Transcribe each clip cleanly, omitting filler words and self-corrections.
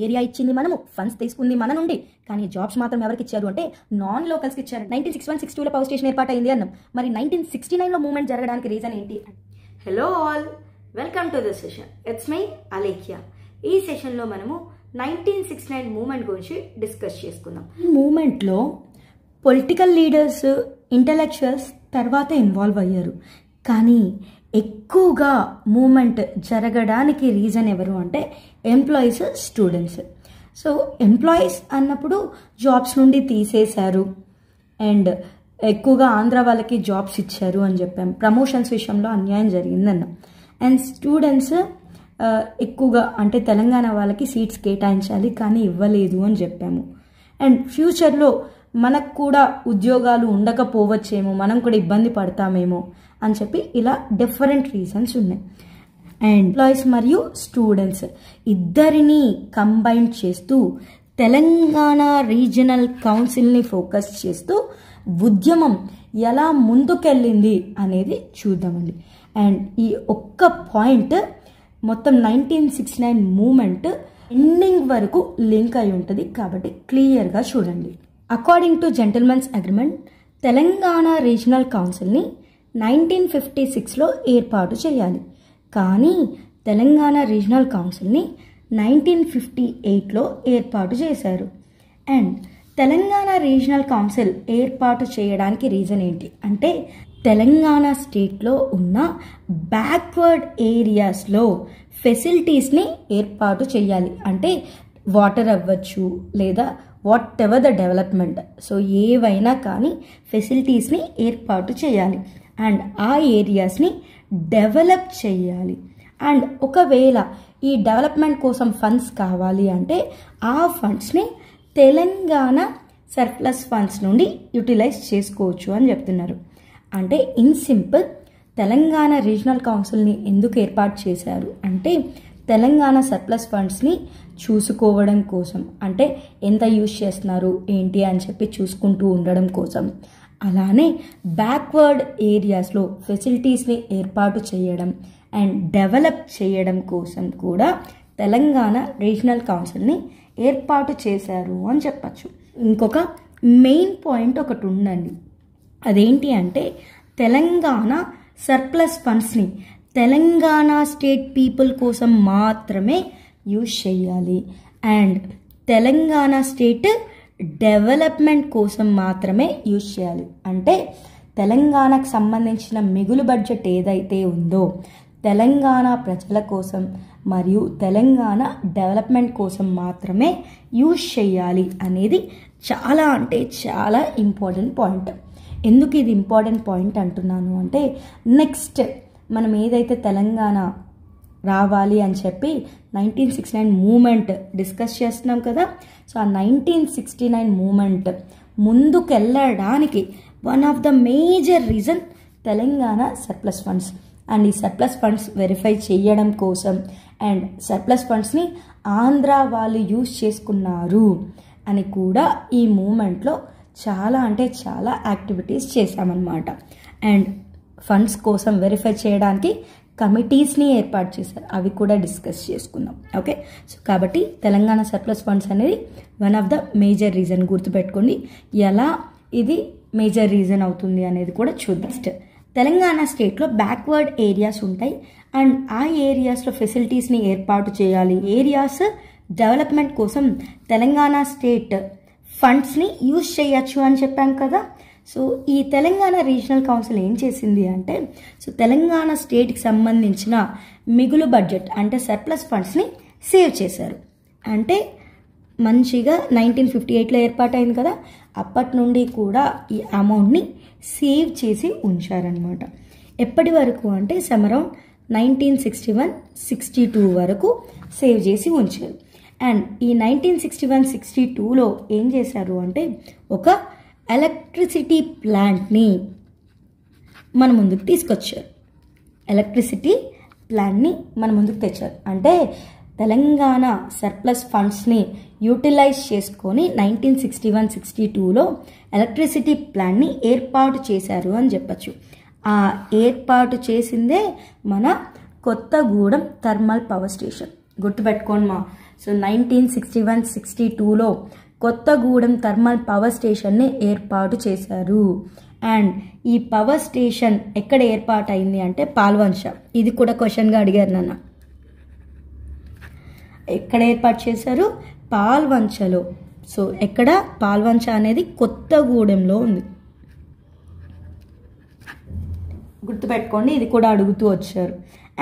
Area ఇచ్చింది మనము, funds తీసుకుంది మన నుండి, కానీ జాబ్స్ మాత్రం ఎవరికి ఇచ్చారు అంటే నాన్ లోకల్స్కి ఇచ్చారు. 1961-62లో పవర్ స్టేషన్ ఏర్పాటైంది అన్నాం. మరి 1969లో మూవ్మెంట్ జరగడానికి రీజన్ ఏంటి? Hello all, welcome to this session. It's my Alekhya. ఈ సెషన్లో మనము 1969 మూవ్మెంట్ గురించి డిస్కస్ చేసుకుందాం. ఈ మూవ్మెంట్లో పొలిటికల్ లీడర్స్, ఇంటలెక్చువల్స్ తర్వాత ఇన్వాల్వ్ అయ్యారు. కానీ ఎక్కువగా మూమెంట్ జరగడానికి రీజన్ ఎవరు అంటే ఎంప్లాయీస్, స్టూడెంట్స్. సో ఎంప్లాయీస్ అన్నప్పుడు జాబ్స్ నుండి తీసేశారు అండ్ ఎక్కువగా ఆంధ్ర వాళ్ళకి జాబ్స్ ఇచ్చారు అని చెప్పాం. ప్రమోషన్స్ విషయంలో అన్యాయం జరిగిందన్నాం. అండ్ స్టూడెంట్స్ ఎక్కువగా అంటే తెలంగాణ వాళ్ళకి సీట్స్ కేటాయించాలి కానీ ఇవ్వలేదు అని చెప్పాము. అండ్ ఫ్యూచర్లో మనకు కూడా ఉద్యోగాలు ఉండకపోవచ్చేమో, మనం కూడా ఇబ్బంది పడతామేమో అని చెప్పి ఇలా డిఫరెంట్ రీజన్స్ ఉన్నాయి. అండ్ ఎంప్లాయీస్ మరియు స్టూడెంట్స్ ఇద్దరిని కంబైన్ చేస్తూ తెలంగాణ రీజనల్ కౌన్సిల్ని ఫోకస్ చేస్తూ ఉద్యమం ఎలా ముందుకెళ్ళింది అనేది చూద్దామండి. అండ్ ఈ ఒక్క పాయింట్ మొత్తం 1969 మూమెంట్ ఎండింగ్ వరకు లింక్ అయి ఉంటుంది కాబట్టి క్లియర్గా చూడండి. According to gentlemen's agreement, Telangana regional కౌన్సిల్ని 1956లో ఏర్పాటు చేయాలి. కానీ తెలంగాణ రీజనల్ కౌన్సిల్ని 1958లో ఏర్పాటు చేశారు. అండ్ తెలంగాణ రీజనల్ కౌన్సిల్ ఏర్పాటు చేయడానికి రీజన్ ఏంటి అంటే తెలంగాణ స్టేట్లో ఉన్న బ్యాక్వర్డ్ ఏరియాస్లో ఫెసిలిటీస్ని ఏర్పాటు చేయాలి. అంటే వాటర్ అవ్వచ్చు లేదా what ever the development, so ఏవైనా కానీ ఫెసిలిటీస్ని ఏర్పాటు చేయాలి అండ్ ఆ ఏరియాస్ని డెవలప్ చేయాలి. అండ్ ఒకవేళ ఈ డెవలప్మెంట్ కోసం ఫండ్స్ కావాలి అంటే ఆ ఫండ్స్ని తెలంగాణ సర్ప్లస్ ఫండ్స్ నుండి యూటిలైజ్ చేసుకోవచ్చు అని చెప్తున్నారు. అంటే ఇన్ సింపుల్ తెలంగాణ రీజనల్ కౌన్సిల్ని ఎందుకు ఏర్పాటు చేశారు అంటే తెలంగాణ సర్ప్లస్ ఫండ్స్ని చూసుకోవడం కోసం, అంటే ఎంత యూజ్ చేస్తున్నారు ఏంటి అని చెప్పి చూసుకుంటూ ఉండడం కోసం. అలానే బ్యాక్వర్డ్ ఏరియాస్లో ఫెసిలిటీస్ని ఏర్పాటు చేయడం అండ్ డెవలప్ చేయడం కోసం కూడా తెలంగాణ రీజనల్ కౌన్సిల్ని ఏర్పాటు చేశారు అని చెప్పచ్చు. ఇంకొక మెయిన్ పాయింట్ ఒకటి ఉందండి, అదేంటి అంటే తెలంగాణ సర్ప్లస్ ఫండ్స్ని తెలంగాణ స్టేట్ పీపుల్ కోసం మాత్రమే యూజ్ చేయాలి అండ్ తెలంగాణ స్టేట్ డెవలప్మెంట్ కోసం మాత్రమే యూజ్ చేయాలి. అంటే తెలంగాణకు సంబంధించిన మిగులు బడ్జెట్ ఏదైతే ఉందో తెలంగాణ ప్రజల కోసం మరియు తెలంగాణ డెవలప్మెంట్ కోసం మాత్రమే యూజ్ చేయాలి అనేది చాలా అంటే చాలా ఇంపార్టెంట్ పాయింట్. ఎందుకు ఇది ఇంపార్టెంట్ పాయింట్ అంటున్నాను అంటే నెక్స్ట్ మనం ఏదైతే తెలంగాణ రావాలి అని చెప్పి 1969 మూమెంట్ డిస్కస్ చేస్తున్నాం కదా, సో ఆ 1969 మూమెంట్ ముందుకెళ్ళడానికి one of the major reason Telangana surplus funds. And ఈ సర్ప్లస్ ఫండ్స్ వెరిఫై చేయడం కోసం అండ్ సర్ప్లస్ ఫండ్స్ని ఆంధ్ర వాళ్ళు యూజ్ చేసుకున్నారు అని కూడా ఈ మూమెంట్లో చాలా అంటే చాలా యాక్టివిటీస్ చేశామన్నమాట. అండ్ ఫండ్స్ కోసం వెరిఫై చేయడానికి కమిటీస్ని ఏర్పాటు చేశారు, అవి కూడా డిస్కస్ చేసుకుందాం. ఓకే, సో కాబట్టి తెలంగాణ సర్ప్లస్ ఫండ్స్ అనేది one of the major reason, గుర్తుపెట్టుకోండి. ఎలా ఇది మేజర్ రీజన్ అవుతుంది అనేది కూడా చూద్దాం. తెలంగాణ స్టేట్లో బ్యాక్వర్డ్ ఏరియాస్ ఉంటాయి అండ్ ఆ ఏరియాస్లో ఫెసిలిటీస్ని ఏర్పాటు చేయాలి. ఏరియాస్ డెవలప్మెంట్ కోసం తెలంగాణ స్టేట్ ఫండ్స్ని యూజ్ చేయొచ్చు అని చెప్పాం కదా. సో ఈ తెలంగాణ రీజనల్ కౌన్సిల్ ఏం చేసింది అంటే సో తెలంగాణ స్టేట్కి సంబంధించిన మిగులు బడ్జెట్ అంటే సర్ప్లస్ ఫండ్స్ని సేవ్ చేశారు. అంటే మంచిగా 1958లో ఏర్పాటైంది కదా, అప్పటి నుండి కూడా ఈ అమౌంట్ని సేవ్ చేసి ఉంచారనమాట. ఎప్పటి వరకు అంటే సమ్ అరౌండ్ 1961-62 వరకు సేవ్ చేసి ఉంచారు. అండ్ ఈ 1961-62లో ఏం చేశారు అంటే ఒక ఎలక్ట్రిసిటీ ప్లాంట్ని మన ముందుకు తీసుకొచ్చారు. ఎలక్ట్రిసిటీ ప్లాంట్ని మన ముందుకు తెచ్చారు. అంటే తెలంగాణ సర్ప్లస్ ఫండ్స్ని యూటిలైజ్ చేసుకొని 1961-62లో ఎలక్ట్రిసిటీ ప్లాంట్ని ఏర్పాటు చేశారు అని చెప్పచ్చు. ఆ ఏర్పాటు చేసిందే మన కొత్తగూడెం థర్మల్ పవర్ స్టేషన్. గుర్తుపెట్టుకోండి మా. సో 1961-62లో కొత్తగూడెం థర్మల్ పవర్ స్టేషన్ని ఏర్పాటు చేశారు. అండ్ ఈ పవర్ స్టేషన్ ఎక్కడ ఏర్పాటైంది అంటే పాల్వంచ. ఇది కూడా క్వశ్చన్గా అడిగారు నాన్న. ఎక్కడ ఏర్పాటు చేశారు? పాల్వంచలో. సో ఎక్కడ? పాల్వంచ అనేది కొత్తగూడెంలో ఉంది. గుర్తుపెట్టుకోండి, ఇది కూడా అడుగుతూ వచ్చారు.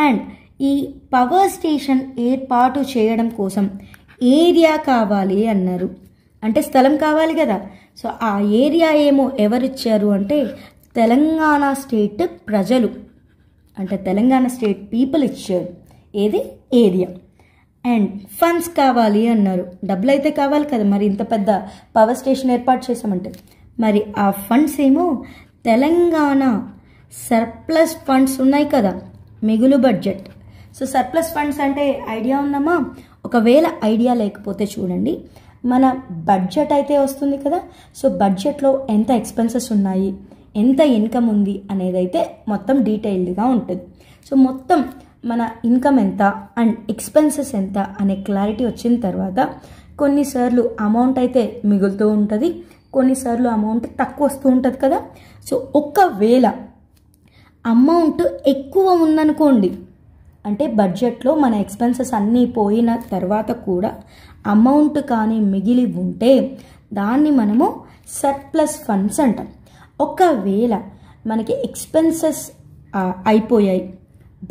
అండ్ ఈ పవర్ స్టేషన్ ఏర్పాటు చేయడం కోసం ఏరియా కావాలి అన్నారు. అంటే స్థలం కావాలి కదా. సో ఆ ఏరియా ఏమో ఎవరిచ్చారు అంటే తెలంగాణ స్టేట్ ప్రజలు, అంటే తెలంగాణ స్టేట్ పీపుల్ ఇచ్చారు. ఏది? ఏరియా. అండ్ ఫండ్స్ కావాలి అన్నారు. డబ్బులు అయితే కావాలి కదా, మరి ఇంత పెద్ద పవర్ స్టేషన్ ఏర్పాటు చేసామంటే. మరి ఆ ఫండ్స్ ఏమో తెలంగాణ సర్ప్లస్ ఫండ్స్ ఉన్నాయి కదా, మిగులు బడ్జెట్. సో సర్ప్లస్ ఫండ్స్ అంటే ఐడియా ఉందమ్మా? ఒకవేళ ఐడియా లేకపోతే చూడండి, మన బడ్జెట్ అయితే వస్తుంది కదా. సో బడ్జెట్లో ఎంత ఎక్స్పెన్సెస్ ఉన్నాయి, ఎంత ఇన్కమ్ ఉంది అనేది అయితే మొత్తం డీటెయిల్డ్గా ఉంటుంది. సో మొత్తం మన ఇన్కమ్ ఎంత అండ్ ఎక్స్పెన్సెస్ ఎంత అనే క్లారిటీ వచ్చిన తర్వాత కొన్నిసార్లు అమౌంట్ అయితే మిగులుతూ ఉంటుంది, కొన్నిసార్లు అమౌంట్ తక్కువ వస్తూ ఉంటుంది కదా. సో ఒకవేళ అమౌంట్ ఎక్కువ ఉందనుకోండి, అంటే బడ్జెట్లో మన ఎక్స్పెన్సెస్ అన్నీ పోయిన తర్వాత కూడా అమౌంట్ కానీ మిగిలి ఉంటే దాన్ని మనము సర్ప్లస్ ఫండ్స్ అంటాం. ఒకవేళ మనకి ఎక్స్పెన్సెస్ అయిపోయాయి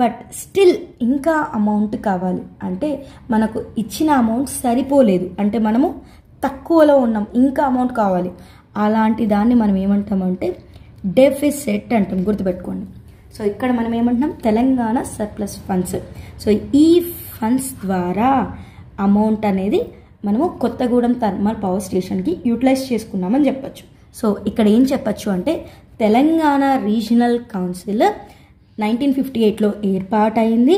బట్ స్టిల్ ఇంకా అమౌంట్ కావాలి, అంటే మనకు ఇచ్చిన అమౌంట్ సరిపోలేదు, అంటే మనము తక్కువలో ఉన్నాం, ఇంకా అమౌంట్ కావాలి, అలాంటి దాన్ని మనం ఏమంటామంటే డెఫిసిట్ అంటాం. గుర్తుపెట్టుకోండి. సో ఇక్కడ మనం ఏమంటున్నాం? Telangana surplus funds. సో ఈ ఫండ్స్ ద్వారా అమౌంట్ అనేది మనము కొత్తగూడెం థర్మల్ పవర్ స్టేషన్కి యూటిలైజ్ చేసుకున్నామని చెప్పచ్చు. సో ఇక్కడ ఏం చెప్పచ్చు అంటే తెలంగాణ రీజనల్ కౌన్సిల్ 1958లో ఏర్పాటైంది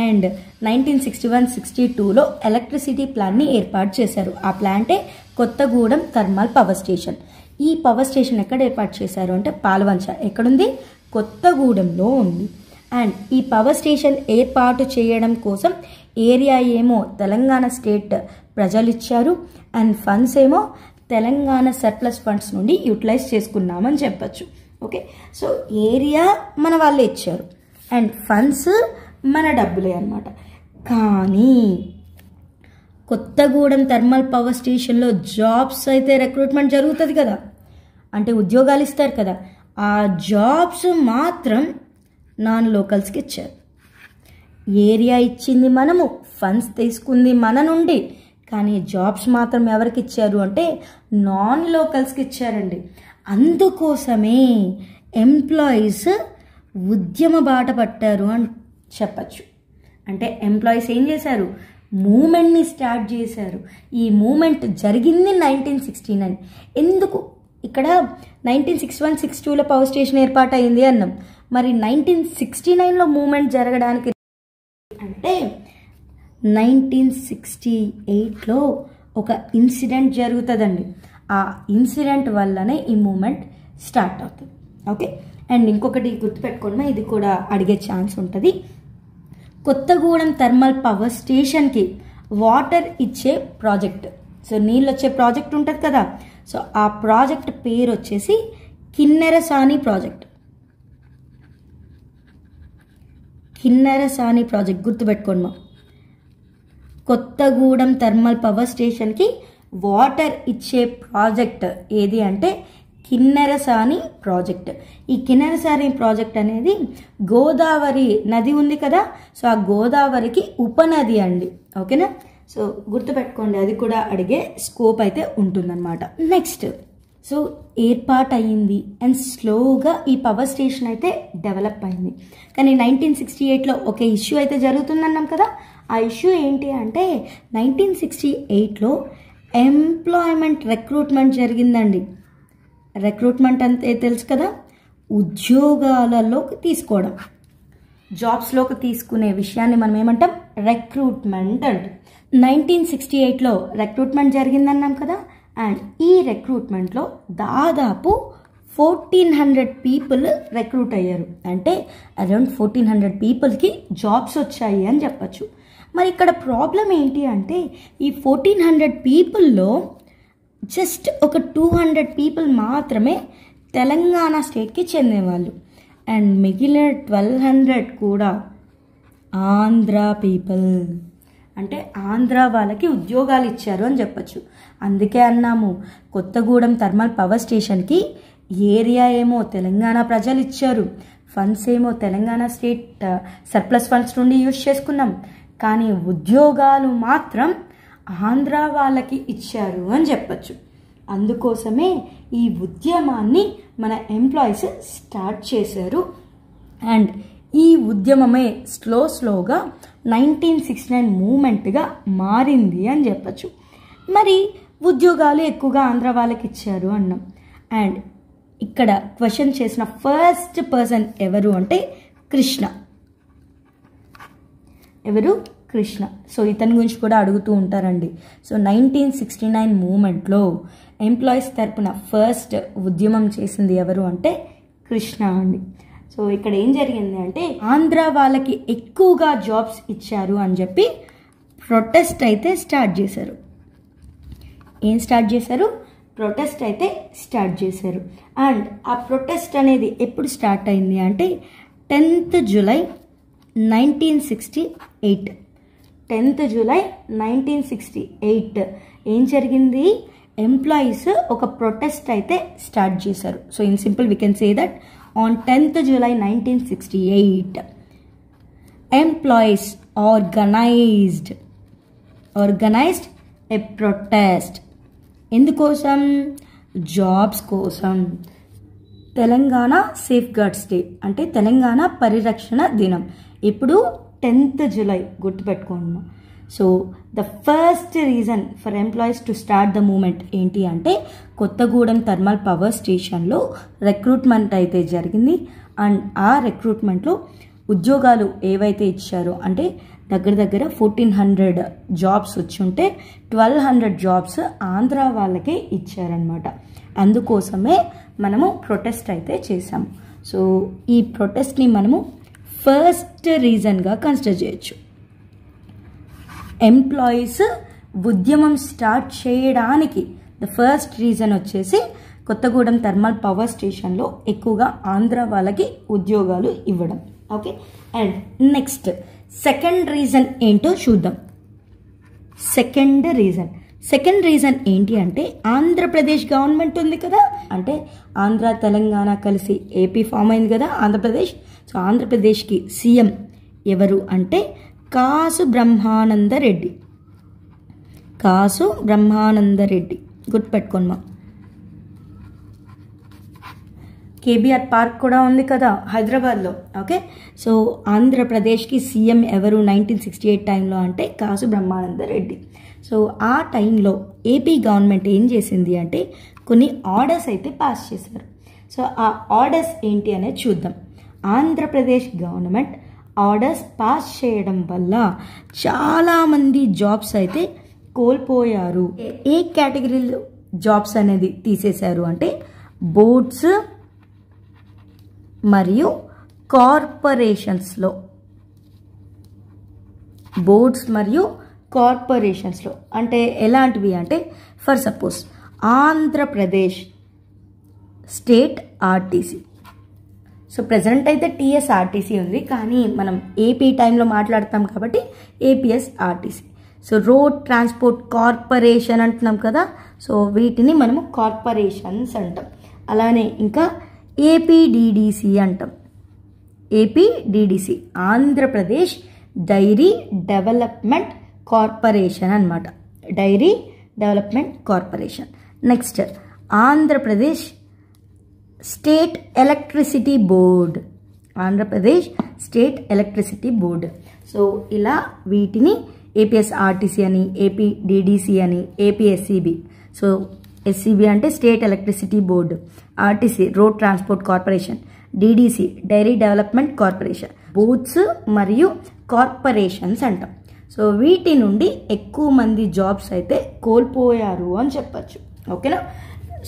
అండ్ 1961-62లో ఎలక్ట్రిసిటీ ప్లాన్ని ఏర్పాటు చేశారు. ఆ ప్లాంటే కొత్తగూడెం థర్మల్ పవర్ స్టేషన్. ఈ పవర్ స్టేషన్ ఎక్కడ ఏర్పాటు చేశారు అంటే పాల్వంచ. ఎక్కడుంది? కొత్తగూడెంలో ఉంది. అండ్ ఈ పవర్ స్టేషన్ ఏర్పాటు చేయడం కోసం ఏరియా ఏమో తెలంగాణ స్టేట్ ప్రజలు ఇచ్చారు అండ్ ఫండ్స్ ఏమో తెలంగాణ సర్ప్లస్ ఫండ్స్ నుండి యూటిలైజ్ చేసుకున్నామని చెప్పచ్చు. ఓకే, సో ఏరియా మన వాళ్ళే ఇచ్చారు అండ్ ఫండ్స్ మన డబ్బులే అన్నమాట. కానీ కొత్తగూడెం థర్మల్ పవర్ స్టేషన్లో జాబ్స్ అయితే రిక్రూట్మెంట్ జరుగుతుంది కదా, అంటే ఉద్యోగాలు ఇస్తారు కదా, ఆ జాబ్స్ మాత్రం నాన్ లోకల్స్కి ఇచ్చారు. ఏరియా ఇచ్చింది మనము, ఫండ్స్ తీసుకుంది మన నుండి, కానీ జాబ్స్ మాత్రం ఎవరికి ఇచ్చారు అంటే నాన్ లోకల్స్కి ఇచ్చారండి. అందుకోసమే ఎంప్లాయీస్ ఉద్యమ బాట పట్టారు అని చెప్పచ్చు. అంటే ఎంప్లాయీస్ ఏం చేశారు? మూమెంట్ని స్టార్ట్ చేశారు. ఈ మూమెంట్ జరిగింది 1969. ఎందుకు ఇక్కడ 1961-62లో పవర్ స్టేషన్ ఏర్పాటు అయింది అన్నాం, మరి 1969లో మూమెంట్ జరగడానికి అంటే 1968లో ఒక ఇన్సిడెంట్ జరుగుతుందండి. ఆ ఇన్సిడెంట్ వల్లనే ఈ మూమెంట్ స్టార్ట్ అవుతుంది. ఓకే, అండ్ ఇంకొకటి గుర్తుపెట్టుకోండి, ఇది కూడా అడిగే ఛాన్స్ ఉంటుంది. కొత్తగూడెం థర్మల్ పవర్ స్టేషన్కి వాటర్ ఇచ్చే ప్రాజెక్ట్, సో నీళ్ళు వచ్చే ప్రాజెక్ట్ ఉంటుంది కదా, సో ఆ ప్రాజెక్ట్ పేరు వచ్చేసి కిన్నెరసాని ప్రాజెక్ట్. కిన్నెరసాని ప్రాజెక్ట్ గుర్తుపెట్టుకోండి మా. కొత్తగూడెం థర్మల్ పవర్ స్టేషన్కి వాటర్ ఇచ్చే ప్రాజెక్ట్ ఏది అంటే కిన్నెరసాని ప్రాజెక్ట్. ఈ కిన్నెరసాని ప్రాజెక్ట్ అనేది గోదావరి నది ఉంది కదా, సో ఆ గోదావరికి ఉపనది అండి. ఓకేనా, సో గుర్తుపెట్టుకోండి, అది కూడా అడిగే స్కోప్ అయితే ఉంటుందన్నమాట. నెక్స్ట్, సో ఏర్పాటు అయ్యింది అండ్ స్లోగా ఈ పవర్ స్టేషన్ అయితే డెవలప్ అయింది. కానీ 1968లో ఒక ఇష్యూ అయితే జరుగుతుందన్నాం కదా, ఆ ఇష్యూ ఏంటి అంటే 1968లో ఎంప్లాయ్మెంట్ రిక్రూట్మెంట్ జరిగిందండి. రిక్రూట్మెంట్ అంటే తెలుసు కదా, ఉద్యోగాలలోకి తీసుకోవడం, జాబ్స్లోకి తీసుకునే విషయాన్ని మనం ఏమంటాం? రిక్రూట్మెంట్ అంటే. 1968లో రిక్రూట్మెంట్ జరిగిందన్నాం కదా, అండ్ ఈ రిక్రూట్మెంట్లో దాదాపు 1400 పీపుల్ రిక్రూట్ అయ్యారు. అంటే అరౌండ్ 1400 పీపుల్కి జాబ్స్ వచ్చాయి అని చెప్పచ్చు. మరి ఇక్కడ ప్రాబ్లం ఏంటి అంటే ఈ 1400 పీపుల్లో జస్ట్ ఒక 200 పీపుల్ మాత్రమే తెలంగాణ స్టేట్కి చెందేవాళ్ళు, అండ్ మిగిలిన 1200 కూడా ఆంధ్ర పీపుల్, అంటే ఆంధ్ర వాళ్ళకి ఉద్యోగాలు ఇచ్చారు అని చెప్పచ్చు. అందుకే అన్నాము కొత్తగూడెం థర్మల్ పవర్ స్టేషన్కి ఏరియా ఏమో తెలంగాణ ప్రజలు ఇచ్చారు, ఫండ్స్ ఏమో తెలంగాణ స్టేట్ సర్ప్లస్ ఫండ్స్ నుండి యూజ్ చేసుకున్నాం, కానీ ఉద్యోగాలు మాత్రం ఆంధ్ర వాళ్ళకి ఇచ్చారు అని చెప్పచ్చు. అందుకోసమే ఈ ఉద్యమాన్ని మన ఎంప్లాయీస్ స్టార్ట్ చేశారు. అండ్ ఈ ఉద్యమమే స్లోగా 1969 మూమెంట్గా మారింది అని చెప్పచ్చు. మరి ఉద్యోగాలు ఎక్కువగా ఆంధ్ర వాళ్ళకి ఇచ్చారు అన్నాం. అండ్ ఇక్కడ క్వశ్చన్ చేసిన ఫస్ట్ పర్సన్ ఎవరు అంటే కృష్ణ. ఎవరు? కృష్ణ. సో ఇతని గురించి కూడా అడుగుతూ ఉంటారండి. సో 1969 మూమెంట్లో ఎంప్లాయీస్ తరపున ఫస్ట్ ఉద్యమం చేసింది ఎవరు అంటే కృష్ణ అండి. సో ఇక్కడ ఏం జరిగింది అంటే ఆంధ్ర వాళ్ళకి ఎక్కువగా జాబ్స్ ఇచ్చారు అని చెప్పి ప్రొటెస్ట్ అయితే స్టార్ట్ చేశారు. ఏం స్టార్ట్ చేశారు? ప్రొటెస్ట్ అయితే స్టార్ట్ చేశారు. అండ్ ఆ ప్రొటెస్ట్ అనేది ఎప్పుడు స్టార్ట్ అయింది అంటే 10th జూలై 1968. 10th జూలై 1968 ఏం జరిగింది? ఎంప్లాయీస్ ఒక ప్రొటెస్ట్ అయితే స్టార్ట్ చేశారు. So in simple we can say that on 10th July 1968 employees organized a protest. ఎందుకోసం? జాబ్స్ కోసం. తెలంగాణ సేఫ్ గార్డ్స్ డే అంటే తెలంగాణ పరిరక్షణ దినం. ఇప్పుడు 10th జూలై గుర్తుపెట్టుకోండి. So the first reason for employees to start the movement ఏంటి అంటే కొత్తగూడెం థర్మల్ పవర్ స్టేషన్లో రిక్రూట్మెంట్ అయితే జరిగింది. అండ్ ఆ రిక్రూట్మెంట్లో ఉద్యోగాలు ఏవైతే ఇచ్చారో అంటే దగ్గర 1400 జాబ్స్ వచ్చుంటే 1200 జాబ్స్ ఆంధ్ర వాళ్ళకే ఇచ్చారనమాట. అందుకోసమే మనము ప్రొటెస్ట్ అయితే చేసాము. సో ఈ ప్రొటెస్ట్ని మనము ఫస్ట్ రీజన్గా కన్సిడర్ చేయొచ్చు. ఎంప్లాయీస్ ఉద్యమం స్టార్ట్ చేయడానికి ద ఫస్ట్ రీజన్ వచ్చేసి కొత్తగూడెం థర్మల్ పవర్ స్టేషన్లో ఎక్కువగా ఆంధ్ర వాళ్ళకి ఉద్యోగాలు ఇవ్వడం. Okay. And next second reason ఏంటో చూద్దాం. సెకండ్ రీజన్ ఏంటి అంటే ఆంధ్రప్రదేశ్ గవర్నమెంట్ ఉంది కదా, అంటే ఆంధ్ర తెలంగాణ కలిసి ఏపీ ఫామ్ అయింది కదా ఆంధ్రప్రదేశ్. సో ఆంధ్రప్రదేశ్కి సీఎం ఎవరు అంటే కాసు బ్రహ్మానంద రెడ్డి. గుర్తుపెట్టుకోండి. కేబీఆర్ పార్క్ కూడా ఉంది కదా హైదరాబాద్లో. ఓకే. సో ఆంధ్రప్రదేశ్కి సీఎం ఎవరు 1968 టైంలో అంటే కాసు బ్రహ్మానంద రెడ్డి. సో ఆ టైంలో ఏపీ గవర్నమెంట్ ఏం చేసింది అంటే కొన్ని ఆర్డర్స్ అయితే పాస్ చేశారు. సో ఆ ఆర్డర్స్ ఏంటి అనేది చూద్దాం. ఆంధ్రప్రదేశ్ గవర్నమెంట్ ఆర్డర్స్ పాస్ చేయడం వల్ల చాలామంది జాబ్స్ అయితే కోల్పోయారు. ఏ కేటగిరీలో జాబ్స్ అనేది తీసేశారు అంటే బోర్డ్స్ మరియు కార్పొరేషన్స్లో. అంటే ఎలాంటివి అంటే for suppose Andhra Pradesh state RTC. So present అయితే టీఎస్ఆర్టీసీ ఉంది, కానీ మనం ఏపీ టైంలో మాట్లాడతాం కాబట్టి APSRTC. So road transport corporation అంటున్నాం కదా, సో వీటిని మనము కార్పొరేషన్స్ అంటాం. అలానే ఇంకా ఏపీడీడీసీ అంటాం. APDDC Andhra Pradesh dairy development corporation అన్నమాట. Dairy development corporation. Next Andhra Pradesh state electricity board. So ఇలా వీటిని ఏపీఎస్ఆర్టీసీ అని, ఏపీడీడీసీ అని, ఏపీఎస్సీబీ. సో ఎస్సీబీ అంటే state electricity board, RTC road transport corporation, DDC dairy development corporation. Boards మరియు కార్పొరేషన్స్ అంటాం. So వీటి నుండి ఎక్కువ మంది జాబ్స్ అయితే కోల్పోయారు అని చెప్పచ్చు. ఓకేనా.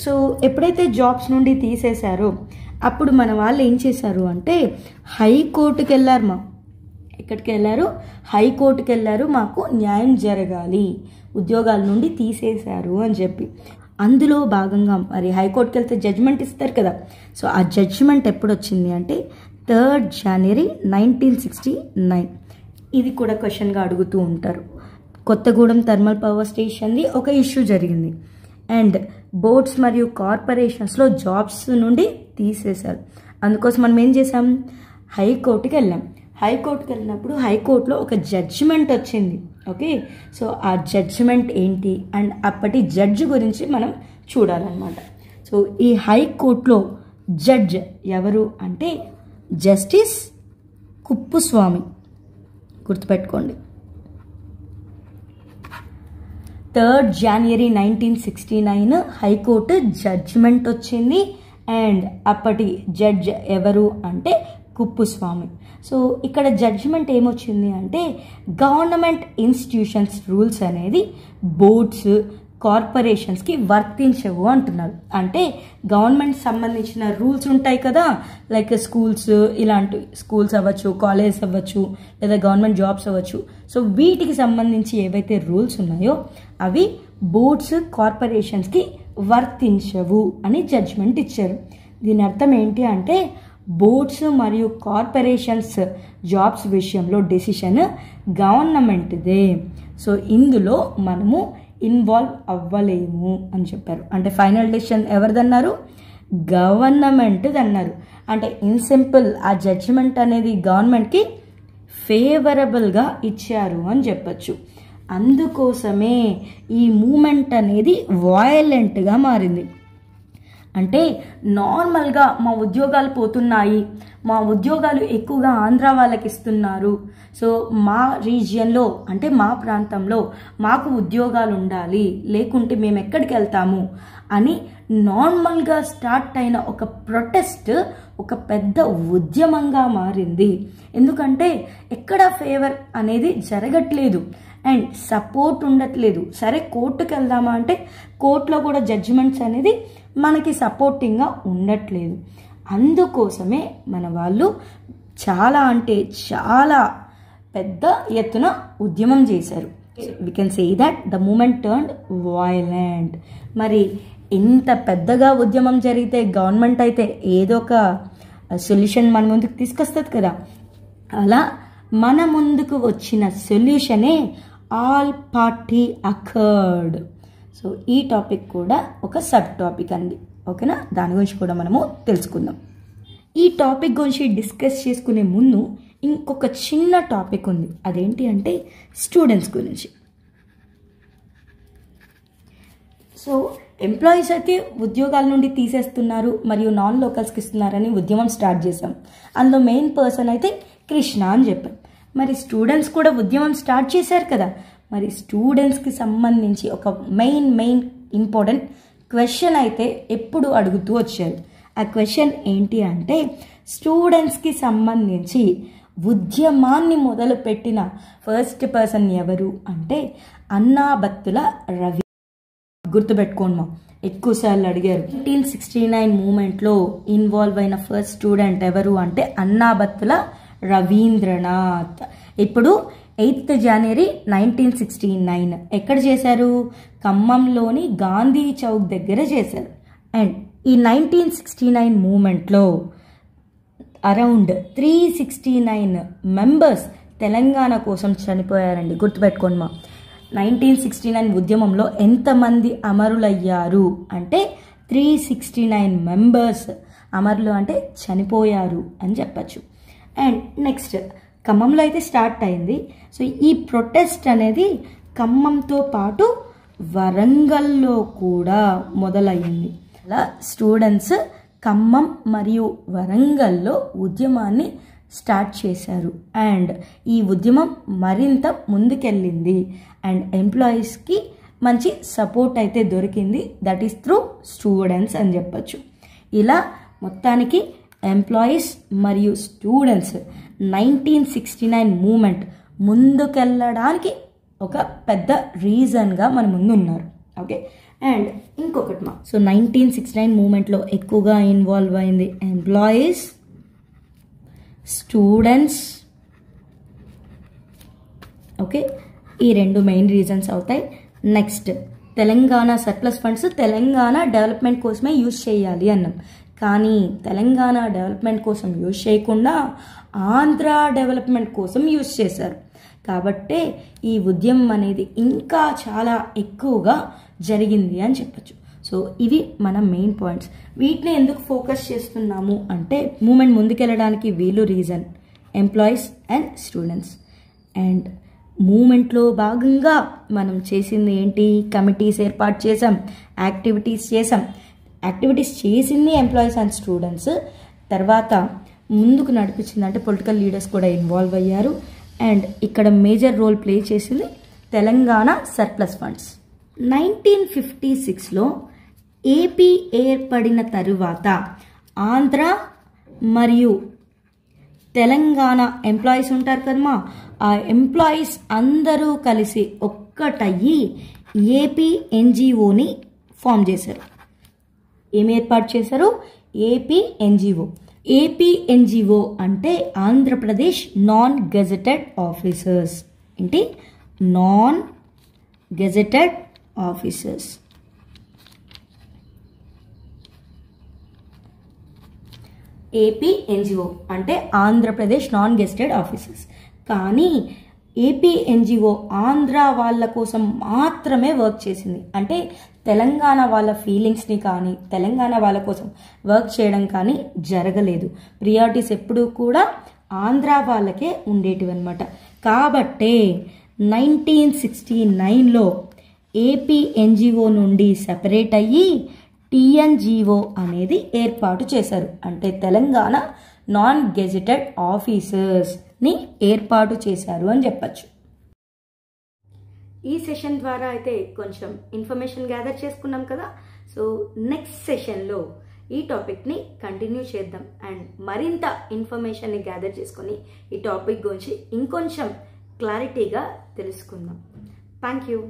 సో ఎప్పుడైతే జాబ్స్ నుండి తీసేశారో అప్పుడు మన వాళ్ళు ఏం చేశారు అంటే హైకోర్టుకి వెళ్ళారు. ఎక్కడికి వెళ్ళారు? హైకోర్టుకి వెళ్ళారు, మాకు న్యాయం జరగాలి, ఉద్యోగాల నుండి తీసేశారు అని చెప్పి. అందులో భాగంగా మరి హైకోర్టుకి వెళ్తే జడ్జిమెంట్ ఇస్తారు కదా. సో ఆ జడ్జిమెంట్ ఎప్పుడు వచ్చింది అంటే 3rd January 1969. ఇది కూడా క్వశ్చన్గా అడుగుతూ ఉంటారు. కొత్తగూడెం థర్మల్ పవర్ స్టేషన్ది ఒక ఇష్యూ జరిగింది అండ్ బోర్డ్స్ మరియు కార్పొరేషన్స్లో జాబ్స్ నుండి తీసేశారు. అందుకోసం మనం ఏం చేసాం? హైకోర్టుకి వెళ్ళాం. హైకోర్టుకి వెళ్ళినప్పుడు హైకోర్టులో ఒక జడ్జిమెంట్ వచ్చింది. ఓకే, సో ఆ జడ్జిమెంట్ ఏంటి అండ్ అప్పటి జడ్జి గురించి మనం చూడాలన్నమాట. సో ఈ హైకోర్టులో జడ్జ్ ఎవరు అంటే జస్టిస్ కుప్పుస్వామి, గుర్తుపెట్టుకోండి. 3rd January 1969 హైకోర్టు జడ్జిమెంట్ వచ్చింది అండ్ అప్పటి జడ్జ్ ఎవరు అంటే కుప్పుస్వామి. సో ఇక్కడ జడ్జిమెంట్ ఏమొచ్చింది అంటే గవర్నమెంట్ ఇన్స్టిట్యూషన్స్ రూల్స్ అనేది బోర్డ్స్ కార్పొరేషన్స్కి వర్తించవు అంటున్నారు. అంటే గవర్నమెంట్ సంబంధించిన రూల్స్ ఉంటాయి కదా, లైక్ స్కూల్స్, ఇలాంటి స్కూల్స్ అవ్వచ్చు, కాలేజ్ అవ్వచ్చు, లేదా గవర్నమెంట్ జాబ్స్ అవ్వచ్చు. సో వీటికి సంబంధించి ఏవైతే రూల్స్ ఉన్నాయో అవి బోర్డ్స్ కార్పొరేషన్స్కి వర్తించవు అని జడ్జిమెంట్ ఇచ్చారు. దీని అర్థం ఏంటి అంటే బోర్డ్స్ మరియు కార్పొరేషన్స్ జాబ్స్ విషయంలో డెసిషన్ గవర్నమెంట్దే. సో ఇందులో మనము ఇన్వాల్వ్ అవ్వలేము అని చెప్పారు. అంటే ఫైనల్ డెసిషన్ ఎవరిదన్నారు? గవర్నమెంట్ది అన్నారు. అంటే ఇన్ సింపుల్ ఆ జడ్జిమెంట్ అనేది గవర్నమెంట్కి ఫేవరబుల్గా ఇచ్చారు అని చెప్పచ్చు. అందుకోసమే ఈ మూమెంట్ అనేది వయలెంట్గా మారింది. అంటే నార్మల్గా మా ఉద్యోగాలు పోతున్నాయి, మా ఉద్యోగాలు ఎక్కువగా ఆంధ్ర వాళ్ళకి ఇస్తున్నారు, సో మా రీజియన్లో అంటే మా ప్రాంతంలో మాకు ఉద్యోగాలు ఉండాలి, లేకుంటే మేము ఎక్కడికి వెళ్తాము అని నార్మల్గా స్టార్ట్ అయిన ఒక ప్రొటెస్ట్ ఒక పెద్ద ఉద్యమంగా మారింది. ఎందుకంటే ఎక్కడ ఫేవర్ అనేది జరగట్లేదు అండ్ సపోర్ట్ ఉండట్లేదు. సరే కోర్టుకు వెళ్దామా అంటే కోర్టులో కూడా జడ్జిమెంట్స్ అనేది మనకి సపోర్టింగ్గా ఉండట్లేదు. అందుకోసమే మన వాళ్ళు చాలా అంటే చాలా పెద్ద ఎత్తున ఉద్యమం చేశారు. We can say that the movement turned violent. మరి ఇంత పెద్దగా ఉద్యమం జరిగితే గవర్నమెంట్ అయితే ఏదో ఒక సొల్యూషన్ మన ముందుకు తీసుకొస్తుంది కదా. అలా మన ముందుకు వచ్చిన సొల్యూషనే ఆల్ పార్టీ అకర్డ్. సో ఈ టాపిక్ కూడా ఒక సబ్ టాపిక్ అండి. ఓకేనా, దాని గురించి కూడా మనము తెలుసుకుందాం. ఈ టాపిక్ గురించి డిస్కస్ చేసుకునే ముందు ఇంకొక చిన్న టాపిక్ ఉంది. అదేంటి అంటే స్టూడెంట్స్ గురించి. సో ఎంప్లాయీస్ అయితే ఉద్యోగాల నుండి తీసేస్తున్నారు మరియు నాన్ లోకల్స్కి ఇస్తున్నారని ఉద్యమం స్టార్ట్ చేశాం. అందులో మెయిన్ పర్సన్ అయితే కృష్ణ అని చెప్పాం. మరి స్టూడెంట్స్ కూడా ఉద్యమం స్టార్ట్ చేశారు కదా. మరి స్టూడెంట్స్కి సంబంధించి ఒక మెయిన్ ఇంపార్టెంట్ క్వశ్చన్ అయితే ఎప్పుడు అడుగుతూ వచ్చారు. ఆ క్వశ్చన్ ఏంటి అంటే స్టూడెంట్స్కి సంబంధించి ఉద్యమాన్ని మొదలుపెట్టిన ఫస్ట్ పర్సన్ ఎవరు అంటే అన్నాబత్తుల రవి. గుర్తుపెట్టుకోండి, ఎక్కువసార్లు అడిగారు. 1969 మూమెంట్లో ఇన్వాల్వ్ అయిన ఫస్ట్ స్టూడెంట్ ఎవరు అంటే అన్నాబత్తుల రవీంద్రనాథ్. ఇప్పుడు 8th January 1969 ఎక్కడ చేశారు? ఖమ్మంలోని గాంధీ చౌక్ దగ్గర చేశారు. అండ్ ఈ 1969 మూమెంట్లో అరౌండ్ 369 మెంబర్స్ తెలంగాణ కోసం చనిపోయారండి. గుర్తుపెట్టుకోండి, 1969 ఉద్యమంలో ఎంతమంది అమరులయ్యారు అంటే 369 మెంబర్స్ అమరులు అంటే చనిపోయారు అని చెప్పచ్చు. అండ్ నెక్స్ట్ ఖమ్మంలో అయితే స్టార్ట్ అయింది. సో ఈ ప్రొటెస్ట్ అనేది ఖమ్మంతో పాటు వరంగల్లో కూడా మొదలయ్యింది. అలా స్టూడెంట్స్ ఖమ్మం మరియు వరంగల్లో ఉద్యమాన్ని స్టార్ట్ చేశారు. అండ్ ఈ ఉద్యమం మరింత ముందుకెళ్ళింది అండ్ ఎంప్లాయీస్కి మంచి సపోర్ట్ అయితే దొరికింది. దట్ ఈస్ త్రూ స్టూడెంట్స్ అని చెప్పచ్చు. ఇలా మొత్తానికి ఎంప్లాయీస్ మరియు స్టూడెంట్స్ 1969 మూమెంట్ ముందుకెళ్ళడానికి ఒక పెద్ద రీజన్గా మన ముందు ఉన్నారు. ఓకే, అండ్ ఇంకొకటి సో 1969 మూమెంట్లో ఎక్కువగా ఇన్వాల్వ్ అయింది ఎంప్లాయీస్, స్టూడెంట్స్ ఓకే, ఈ 2 మెయిన్ రీజన్స్ అవుతాయి. Next, Telangana surplus funds Telangana development కోసమే యూజ్ చేయాలి అన్నాం. కానీ తెలంగాణ డెవలప్మెంట్ కోసం యూజ్ చేయకుండా ఆంధ్ర డెవలప్మెంట్ కోసం యూజ్ చేశారు. కాబట్టే ఈ ఉద్యమం అనేది ఇంకా చాలా ఎక్కువగా జరిగింది అని చెప్పచ్చు. సో ఇవి మన మెయిన్ పాయింట్స్. వీటిని ఎందుకు ఫోకస్ చేస్తున్నాము అంటే మూమెంట్ ముందుకెళ్ళడానికి వీళ్ళు reason employees and students. And మూమెంట్లో భాగంగా మనం చేసింది ఏంటి? కమిటీస్ ఏర్పాటు చేసాం, యాక్టివిటీస్ చేసింది ఎంప్లాయీస్ అండ్ స్టూడెంట్స్. తర్వాత ముందుకు నడిపించింది అంటే పొలిటికల్ లీడర్స్ కూడా ఇన్వాల్వ్ అయ్యారు. అండ్ ఇక్కడ మేజర్ రోల్ ప్లే చేసింది తెలంగాణ సర్ప్లస్ ఫండ్స్. 1956లో ఏపీ ఏర్పడిన తరువాత ఆంధ్ర మరియు తెలంగాణ ఎంప్లాయీస్ ఉంటారు కదమ్మా, ఆ ఎంప్లాయీస్ అందరూ కలిసి ఒక్కటయ్యి ఏపీ ఎన్జిఓని ఫామ్ చేశారు. ఏమి ఏర్పాటు చేశారు? AP NGO. ఏపీ ఎన్జిఓ అంటే ఆంధ్రప్రదేశ్ నాన్ గెజెటెడ్ ఆఫీసర్స్. ఏంటి? Non gazetted officers. AP NGO అంటే ఆంధ్రప్రదేశ్ నాన్ గెజెటెడ్ ఆఫీసర్స్. కానీ ఏపీ ఎన్జిఓ ఆంధ్ర వాళ్ళ కోసం మాత్రమే వర్క్ చేసింది. అంటే తెలంగాణ వాళ్ళ ఫీలింగ్స్ని కానీ తెలంగాణ వాళ్ళ కోసం వర్క్ చేయడం కానీ జరగలేదు. ప్రియారిటీస్ ఎప్పుడూ కూడా ఆంధ్ర వాళ్ళకే ఉండేటివి అనమాట. కాబట్టే 1969లో ఏపీ ఎన్జిఓ నుండి సెపరేట్ అయ్యి టీఎన్జిఓ అనేది ఏర్పాటు చేశారు. అంటే తెలంగాణ నాన్ గెజెటెడ్ ఆఫీసర్స్ని ఏర్పాటు చేశారు అని చెప్పచ్చు. ఈ సెషన్ ద్వారా అయితే కొంచెం ఇన్ఫర్మేషన్ గ్యాదర్ చేసుకున్నాం కదా. సో నెక్స్ట్ సెషన్లో ఈ టాపిక్ని కంటిన్యూ చేద్దాం అండ్ మరింత ఇన్ఫర్మేషన్ని గ్యాదర్ చేసుకొని ఈ టాపిక్ గురించి ఇంకొంచెం క్లారిటీగా తెలుసుకుందాం. Thank you.